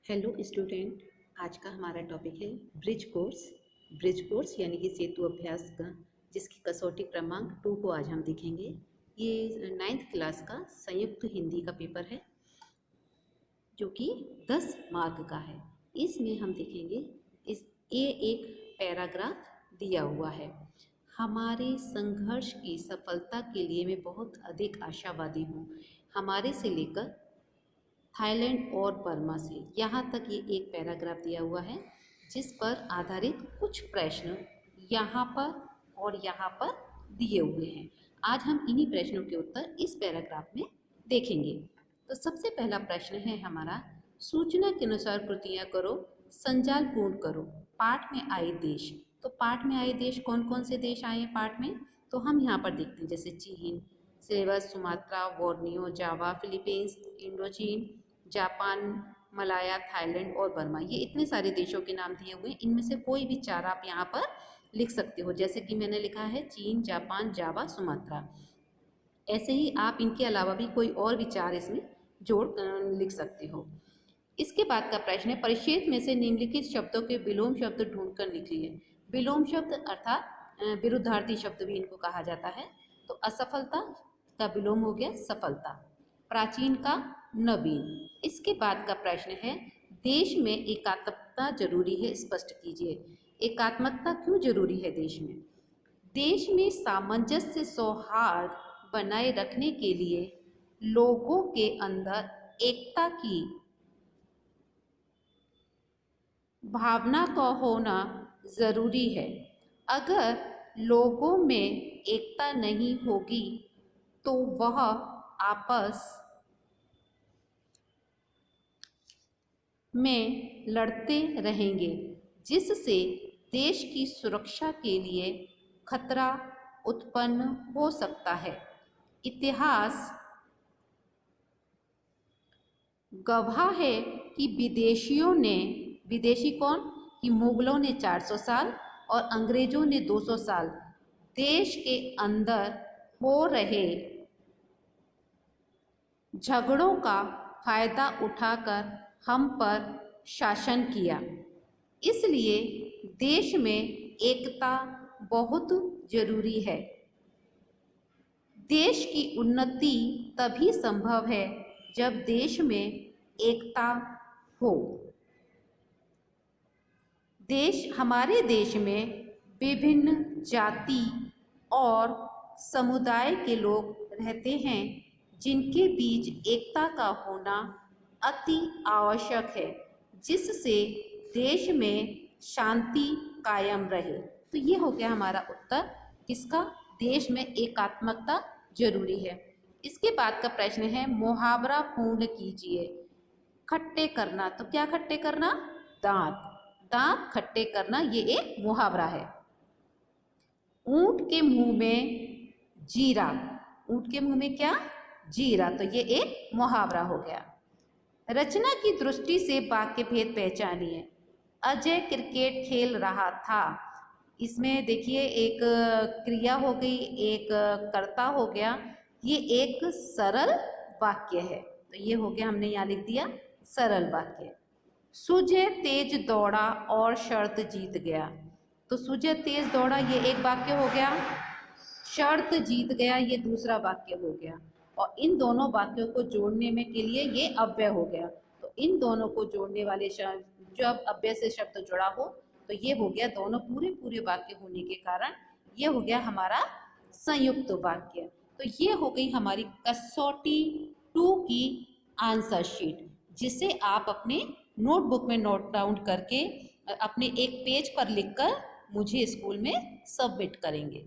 Hello student, आज का हमारा टॉपिक है ब्रिज कोर्स यानी कि सेतु अभ्यास का, जिसकी कसौटी क्रमांक 2 को आज हम देखेंगे। ये 9th क्लास का संयुक्त हिंदी का पेपर है जो कि 10 मार्क का है। इसमें हम देखेंगे ये एक पैराग्राफ दिया हुआ है। हमारे संघर्ष की सफलता के लिए मैं बहुत अधिक आशावादी हूँ। हमारे से लेकर थाईलैंड और बर्मा से, यहाँ तक ये एक पैराग्राफ दिया हुआ है जिस पर आधारित कुछ प्रश्न यहाँ पर और यहाँ पर दिए हुए हैं। आज हम इन्हीं प्रश्नों के उत्तर इस पैराग्राफ में देखेंगे। तो सबसे पहला प्रश्न है हमारा, सूचना के अनुसार कृतियाँ करो, संजाल पूर्ण करो। पाठ में आए देश, तो पाठ में आए देश कौन कौन से देश आए हैं पाठ में, तो हम यहाँ पर देखते हैं जैसे चीन, Celebes, Sumatra, Borneo, Java, Philippines, इंडोचीन, जापान, मलाया, थाईलैंड और बर्मा। ये इतने सारे देशों के नाम दिए हुए हैं। इनमें से कोई भी चार आप यहाँ पर लिख सकते हो, जैसे कि मैंने लिखा है चीन, जापान, जावा, सुमात्रा। ऐसे ही आप इनके अलावा भी कोई और भी चार इसमें जोड़ लिख सकते हो। इसके बाद का प्रश्न है, परिच्छेद में से निम्नलिखित शब्दों के विलोम शब्द ढूंढकर लिखिए। विलोम शब्द अर्थात विरुद्धार्थी शब्द भी इनको कहा जाता है। तो असफलता का विलोम हो गया सफलता, प्राचीन का नवीन। इसके बाद का प्रश्न है, देश में एकात्मकता जरूरी है, स्पष्ट कीजिए। एकात्मकता क्यों जरूरी है देश में? देश में सामंजस्य सौहार्द बनाए रखने के लिए लोगों के अंदर एकता की भावना का होना जरूरी है। अगर लोगों में एकता नहीं होगी तो वह आपस में लड़ते रहेंगे, जिससे देश की सुरक्षा के लिए खतरा उत्पन्न हो सकता है। इतिहास गवाह है कि विदेशी कौन, कि मुगलों ने 400 साल और अंग्रेजों ने 200 साल देश के अंदर हो रहे झगड़ों का फायदा उठाकर हम पर शासन किया। इसलिए देश में एकता बहुत जरूरी है। देश की उन्नति तभी संभव है जब देश में एकता हो। हमारे देश में विभिन्न जाति और समुदाय के लोग रहते हैं, जिनके बीच एकता का होना अति आवश्यक है, जिससे देश में शांति कायम रहे। तो ये हो गया हमारा उत्तर, किसका? देश में एकात्मकता जरूरी है। इसके बाद का प्रश्न है, मुहावरा पूर्ण कीजिए। खट्टे करना, तो क्या खट्टे करना? दांत खट्टे करना, ये एक मुहावरा है। ऊंट के मुंह में जीरा, ऊंट के मुंह में क्या? जीरा, तो ये एक मुहावरा हो गया। रचना की दृष्टि से वाक्य भेद पहचानिए। अजय क्रिकेट खेल रहा था। इसमें देखिए एक क्रिया हो गई, एक कर्ता हो गया, ये एक सरल वाक्य है, तो ये हो गया, हमने यहाँ लिख दिया सरल वाक्य। सुजय तेज दौड़ा और शर्त जीत गया, तो सुजय तेज दौड़ा ये एक वाक्य हो गया, शर्त जीत गया ये दूसरा वाक्य हो गया, और इन दोनों वाक्यों को जोड़ने में के लिए ये अव्यय हो गया। तो इन दोनों को जोड़ने वाले शब्द, जब अव्यय से शब्द जुड़ा हो तो ये हो गया, दोनों पूरे वाक्य होने के कारण ये हो गया हमारा संयुक्त वाक्य। तो ये हो गई हमारी कसौटी 2 की आंसर शीट, जिसे आप अपने नोटबुक में नोट डाउन करके अपने एक पेज पर लिखकर मुझे स्कूल में सबमिट करेंगे।